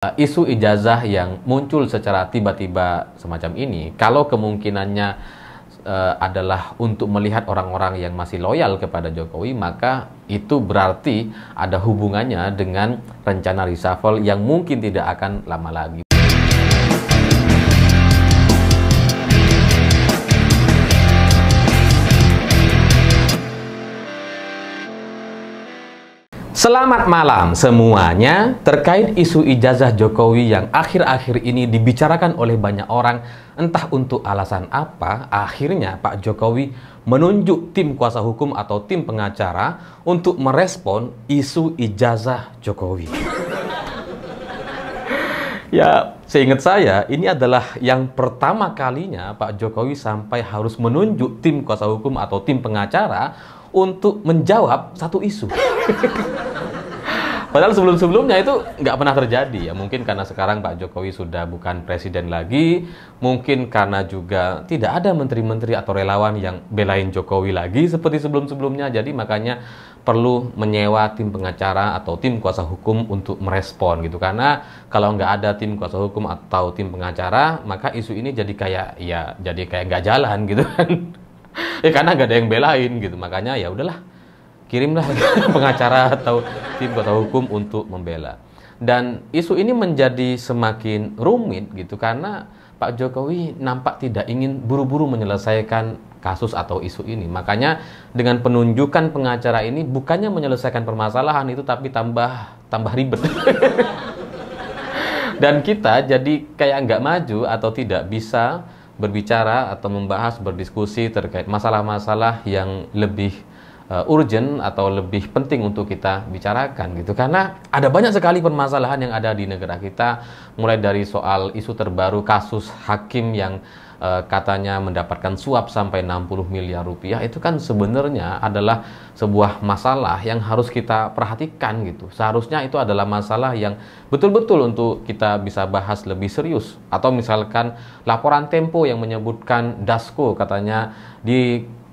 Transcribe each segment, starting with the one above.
Isu ijazah yang muncul secara tiba-tiba semacam ini, kalau kemungkinannya adalah untuk melihat orang-orang yang masih loyal kepada Jokowi, maka itu berarti ada hubungannya dengan rencana reshuffle yang mungkin tidak akan lama lagi. Selamat malam semuanya. Terkait isu ijazah Jokowi yang akhir-akhir ini dibicarakan oleh banyak orang, entah untuk alasan apa, akhirnya Pak Jokowi menunjuk tim kuasa hukum atau tim pengacara untuk merespon isu ijazah Jokowi. Ya, seingat saya, ini adalah yang pertama kalinya Pak Jokowi sampai harus menunjuk tim kuasa hukum atau tim pengacara untuk menjawab satu isu. Padahal sebelum-sebelumnya itu nggak pernah terjadi ya. Mungkin karena sekarang Pak Jokowi sudah bukan presiden lagi, mungkin karena juga tidak ada menteri-menteri atau relawan yang belain Jokowi lagi seperti sebelum-sebelumnya. Jadi makanya perlu menyewa tim pengacara atau tim kuasa hukum untuk merespon gitu. Karena kalau nggak ada tim kuasa hukum atau tim pengacara, maka isu ini jadi kayak nggak jalan gitu kan. Ya karena nggak ada yang belain gitu. Makanya ya udahlah, kirimlah pengacara atau tim kuasa hukum untuk membela. Dan isu ini menjadi semakin rumit gitu karena Pak Jokowi nampak tidak ingin buru-buru menyelesaikan kasus atau isu ini. Makanya dengan penunjukan pengacara ini bukannya menyelesaikan permasalahan itu, tapi tambah ribet. Dan kita jadi kayak nggak maju atau tidak bisa berbicara atau membahas, berdiskusi terkait masalah-masalah yang lebih urgent atau lebih penting untuk kita bicarakan gitu. Karena ada banyak sekali permasalahan yang ada di negara kita, mulai dari soal isu terbaru kasus hakim yang katanya mendapatkan suap sampai 60 miliar rupiah. Itu kan sebenarnya adalah sebuah masalah yang harus kita perhatikan gitu. Seharusnya itu adalah masalah yang betul-betul untuk kita bisa bahas lebih serius. Atau misalkan laporan Tempo yang menyebutkan Dasko katanya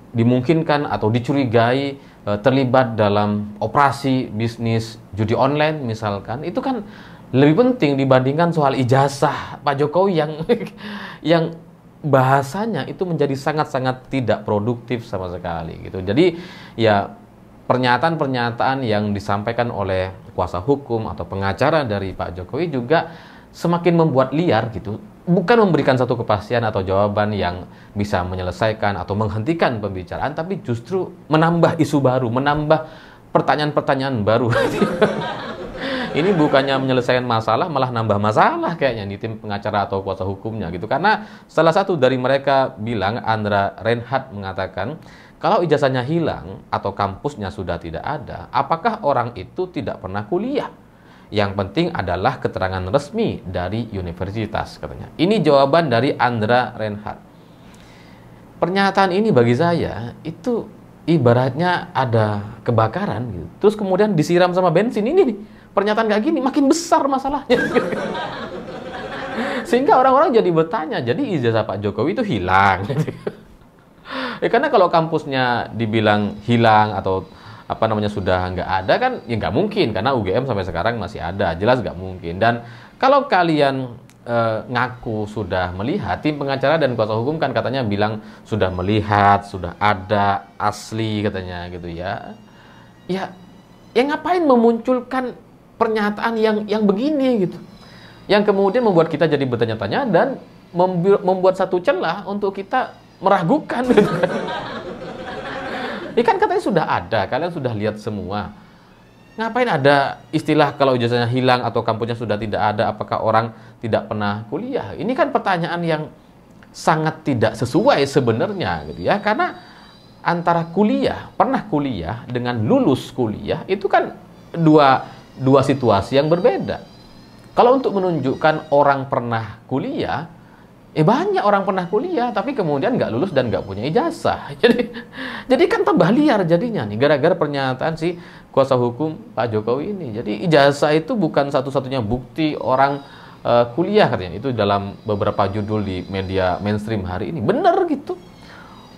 dimungkinkan atau dicurigai terlibat dalam operasi bisnis judi online misalkan, itu kan lebih penting dibandingkan soal ijazah Pak Jokowi yang bahasanya itu menjadi sangat-sangat tidak produktif sama sekali gitu. Jadi ya pernyataan-pernyataan yang disampaikan oleh kuasa hukum atau pengacara dari Pak Jokowi juga semakin membuat liar gitu. Bukan memberikan satu kepastian atau jawaban yang bisa menyelesaikan atau menghentikan pembicaraan, tapi justru menambah isu baru, menambah pertanyaan-pertanyaan baru. Ini bukannya menyelesaikan masalah, malah nambah masalah kayaknya di tim pengacara atau kuasa hukumnya gitu. Karena salah satu dari mereka bilang, Andra Reinhardt mengatakan, kalau ijazahnya hilang atau kampusnya sudah tidak ada, apakah orang itu tidak pernah kuliah? Yang penting adalah keterangan resmi dari universitas, katanya. Ini jawaban dari Andra Reinhardt. Pernyataan ini bagi saya itu ibaratnya ada kebakaran gitu. Terus kemudian disiram sama bensin. Ini nih, pernyataan kayak gini makin besar masalahnya. Sehingga orang-orang jadi bertanya, jadi ijazah Pak Jokowi itu hilang. Ya karena kalau kampusnya dibilang hilang atau sudah nggak ada kan, ya nggak mungkin, karena UGM sampai sekarang masih ada, jelas nggak mungkin. Dan kalau kalian ngaku sudah melihat, tim pengacara dan kuasa hukum kan katanya bilang sudah melihat, sudah ada asli katanya gitu ya. Ya ngapain memunculkan pernyataan yang begini gitu, yang kemudian membuat kita jadi bertanya-tanya dan membuat satu celah untuk kita meragukan gitu kan. Ini kan katanya sudah ada, kalian sudah lihat semua. Ngapain ada istilah kalau ijazahnya hilang atau kampusnya sudah tidak ada, apakah orang tidak pernah kuliah? Ini kan pertanyaan yang sangat tidak sesuai sebenarnya gitu ya. Karena antara pernah kuliah dengan lulus kuliah itu kan dua situasi yang berbeda. Kalau untuk menunjukkan orang pernah kuliah, banyak orang pernah kuliah tapi kemudian nggak lulus dan nggak punya ijazah. Jadi kan tambah liar jadinya nih gara-gara pernyataan si kuasa hukum Pak Jokowi ini. Jadi ijazah itu bukan satu-satunya bukti orang kuliah katanya. Itu dalam beberapa judul di media mainstream hari ini. Bener gitu.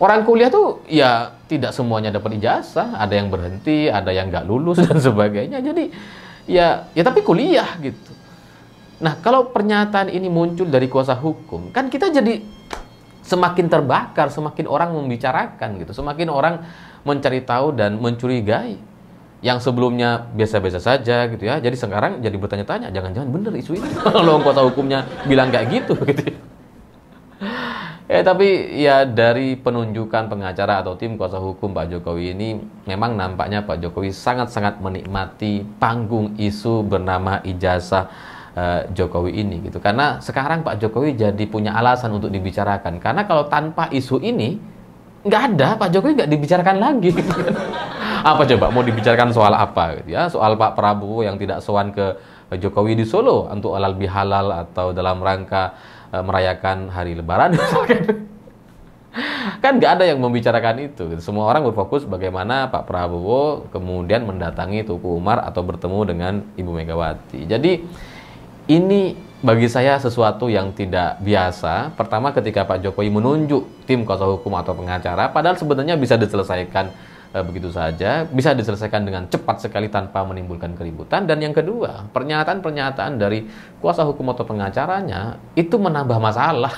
Orang kuliah tuh ya tidak semuanya dapat ijazah, ada yang berhenti, ada yang nggak lulus dan sebagainya. Jadi ya tapi kuliah gitu. Nah, kalau pernyataan ini muncul dari kuasa hukum, kan kita jadi semakin terbakar, semakin orang membicarakan gitu, semakin orang mencari tahu dan mencurigai. Yang sebelumnya biasa-biasa saja gitu ya, jadi sekarang jadi bertanya-tanya, jangan-jangan bener isu ini kalau kuasa hukumnya bilang kayak gitu gitu. Tapi ya dari penunjukan pengacara atau tim kuasa hukum Pak Jokowi ini, memang nampaknya Pak Jokowi sangat-sangat menikmati panggung isu bernama ijazah Jokowi ini gitu. Karena sekarang Pak Jokowi jadi punya alasan untuk dibicarakan. Karena kalau tanpa isu ini nggak ada, Pak Jokowi nggak dibicarakan lagi. Apa coba mau dibicarakan soal apa gitu ya? Soal Pak Prabowo yang tidak sowan ke Jokowi di Solo untuk halal bihalal atau dalam rangka merayakan hari Lebaran. Kan nggak ada yang membicarakan itu gitu. Semua orang berfokus bagaimana Pak Prabowo kemudian mendatangi Tuku Umar atau bertemu dengan Ibu Megawati. Jadi ini bagi saya sesuatu yang tidak biasa. Pertama, ketika Pak Jokowi menunjuk tim kuasa hukum atau pengacara, padahal sebenarnya bisa diselesaikan begitu saja, bisa diselesaikan dengan cepat sekali tanpa menimbulkan keributan. Dan yang kedua, pernyataan-pernyataan dari kuasa hukum atau pengacaranya itu menambah masalah.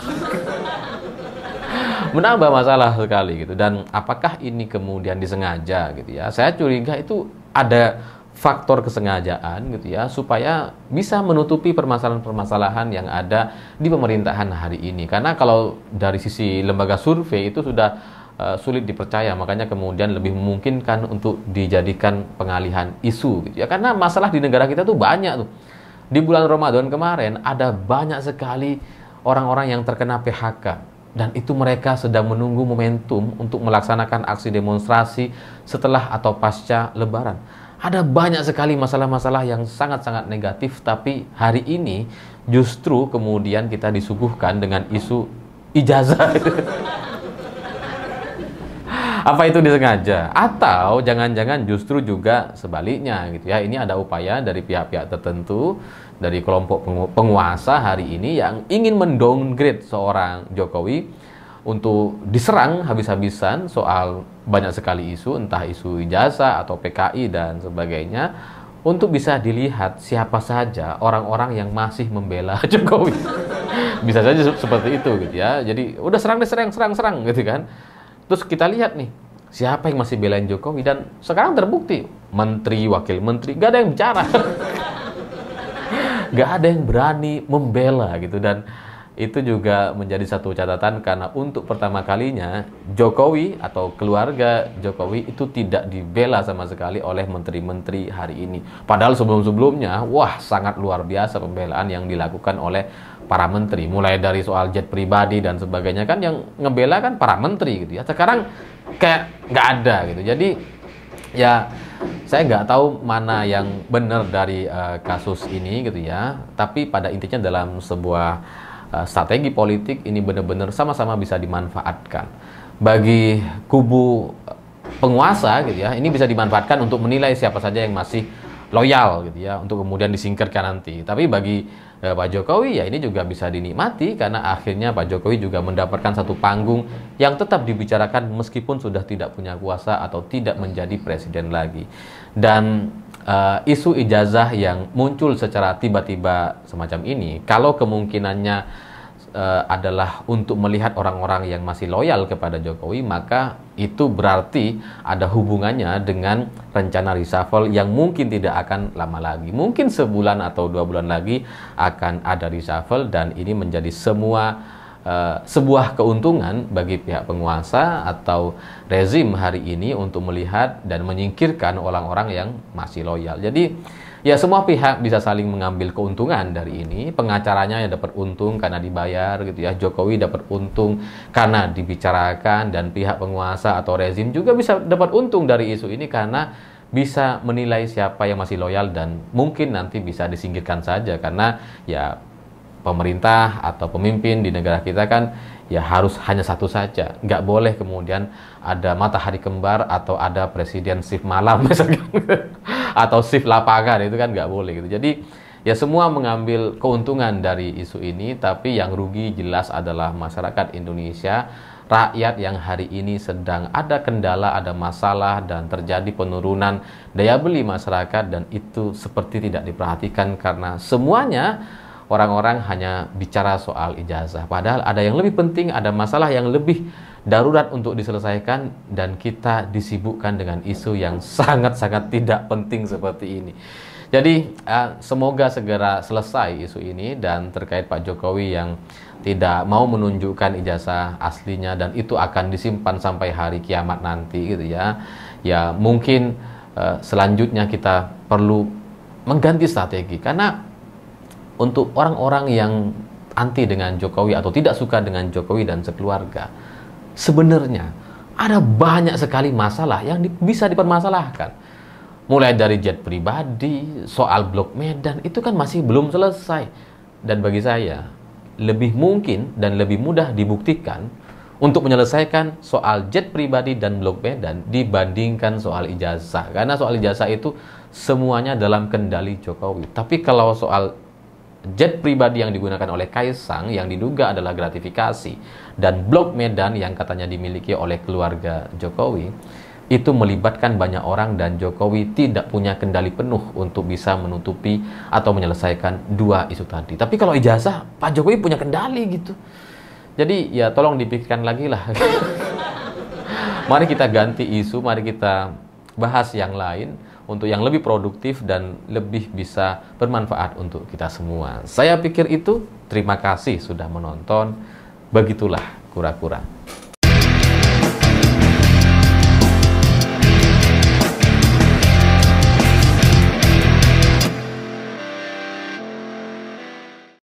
Menambah masalah sekali gitu. Dan apakah ini kemudian disengaja gitu ya? Saya curiga itu ada faktor kesengajaan gitu ya, supaya bisa menutupi permasalahan-permasalahan yang ada di pemerintahan hari ini. Karena kalau dari sisi lembaga survei itu sudah sulit dipercaya, makanya kemudian lebih memungkinkan untuk dijadikan pengalihan isu gitu ya. Karena masalah di negara kita tuh banyak tuh. Di bulan Ramadan kemarin ada banyak sekali orang-orang yang terkena PHK, dan itu mereka sedang menunggu momentum untuk melaksanakan aksi demonstrasi setelah atau pasca Lebaran. Ada banyak sekali masalah-masalah yang sangat-sangat negatif, tapi hari ini justru kemudian kita disuguhkan dengan isu ijazah. Apa itu disengaja? Atau jangan-jangan justru juga sebaliknya gitu ya. Ini ada upaya dari pihak-pihak tertentu, dari kelompok penguasa hari ini yang ingin mendowngrade seorang Jokowi untuk diserang habis-habisan soal banyak sekali isu, entah isu ijazah atau PKI dan sebagainya, untuk bisa dilihat siapa saja orang-orang yang masih membela Jokowi. Bisa saja seperti itu gitu ya. Jadi udah serang gitu kan. Terus kita lihat nih, siapa yang masih belain Jokowi, dan sekarang terbukti menteri, wakil menteri, gak ada yang bicara. Gak ada yang berani membela gitu. Dan itu juga menjadi satu catatan, karena untuk pertama kalinya Jokowi atau keluarga Jokowi itu tidak dibela sama sekali oleh menteri-menteri hari ini. Padahal sebelum-sebelumnya, wah sangat luar biasa pembelaan yang dilakukan oleh para menteri. Mulai dari soal jet pribadi dan sebagainya, kan yang ngebela kan para menteri gitu ya. Sekarang kayak nggak ada gitu. Jadi ya saya nggak tahu mana yang benar dari kasus ini gitu ya. Tapi pada intinya dalam sebuah strategi politik ini benar-benar sama-sama bisa dimanfaatkan. Bagi kubu penguasa gitu ya, ini bisa dimanfaatkan untuk menilai siapa saja yang masih loyal gitu ya, untuk kemudian disingkirkan nanti. Tapi bagi Pak Jokowi ya ini juga bisa dinikmati, karena akhirnya Pak Jokowi juga mendapatkan satu panggung yang tetap dibicarakan meskipun sudah tidak punya kuasa atau tidak menjadi presiden lagi. Dan isu ijazah yang muncul secara tiba-tiba semacam ini, kalau kemungkinannya adalah untuk melihat orang-orang yang masih loyal kepada Jokowi, maka itu berarti ada hubungannya dengan rencana reshuffle yang mungkin tidak akan lama lagi. Mungkin sebulan atau 2 bulan lagi akan ada reshuffle, dan ini menjadi sebuah keuntungan bagi pihak penguasa atau rezim hari ini untuk melihat dan menyingkirkan orang-orang yang masih loyal. Jadi ya semua pihak bisa saling mengambil keuntungan dari ini. Pengacaranya yang dapat untung karena dibayar gitu ya. Jokowi dapat untung karena dibicarakan, dan pihak penguasa atau rezim juga bisa dapat untung dari isu ini karena bisa menilai siapa yang masih loyal dan mungkin nanti bisa disingkirkan saja, karena ya pemerintah atau pemimpin di negara kita kan ya harus hanya satu saja. Nggak boleh kemudian ada matahari kembar atau ada presiden shift malam misalkan. Atau shift lapangan, itu kan nggak boleh gitu. Jadi ya semua mengambil keuntungan dari isu ini, tapi yang rugi jelas adalah masyarakat Indonesia, rakyat yang hari ini sedang ada kendala, ada masalah, dan terjadi penurunan daya beli masyarakat, dan itu seperti tidak diperhatikan karena semuanya orang-orang hanya bicara soal ijazah. Padahal ada yang lebih penting, ada masalah yang lebih darurat untuk diselesaikan, dan kita disibukkan dengan isu yang sangat-sangat tidak penting seperti ini. Jadi semoga segera selesai isu ini, dan terkait Pak Jokowi yang tidak mau menunjukkan ijazah aslinya dan itu akan disimpan sampai hari kiamat nanti gitu ya. Ya mungkin selanjutnya kita perlu mengganti strategi, karena untuk orang-orang yang anti dengan Jokowi atau tidak suka dengan Jokowi dan sekeluarga, sebenarnya ada banyak sekali masalah yang bisa dipermasalahkan. Mulai dari jet pribadi, soal Blok Medan, itu kan masih belum selesai. Dan bagi saya, lebih mungkin dan lebih mudah dibuktikan untuk menyelesaikan soal jet pribadi dan Blok Medan dibandingkan soal ijazah. Karena soal ijazah itu semuanya dalam kendali Jokowi. Tapi kalau soal jet pribadi yang digunakan oleh Kaisang yang diduga adalah gratifikasi, dan Blok Medan yang katanya dimiliki oleh keluarga Jokowi, itu melibatkan banyak orang dan Jokowi tidak punya kendali penuh untuk bisa menutupi atau menyelesaikan dua isu tadi. Tapi kalau ijazah, Pak Jokowi punya kendali gitu. Jadi ya tolong dipikirkan lagi lah. Mari kita ganti isu, mari kita bahas yang lain untuk yang lebih produktif dan lebih bisa bermanfaat untuk kita semua. Saya pikir itu. Terima kasih sudah menonton. Begitulah kura-kura.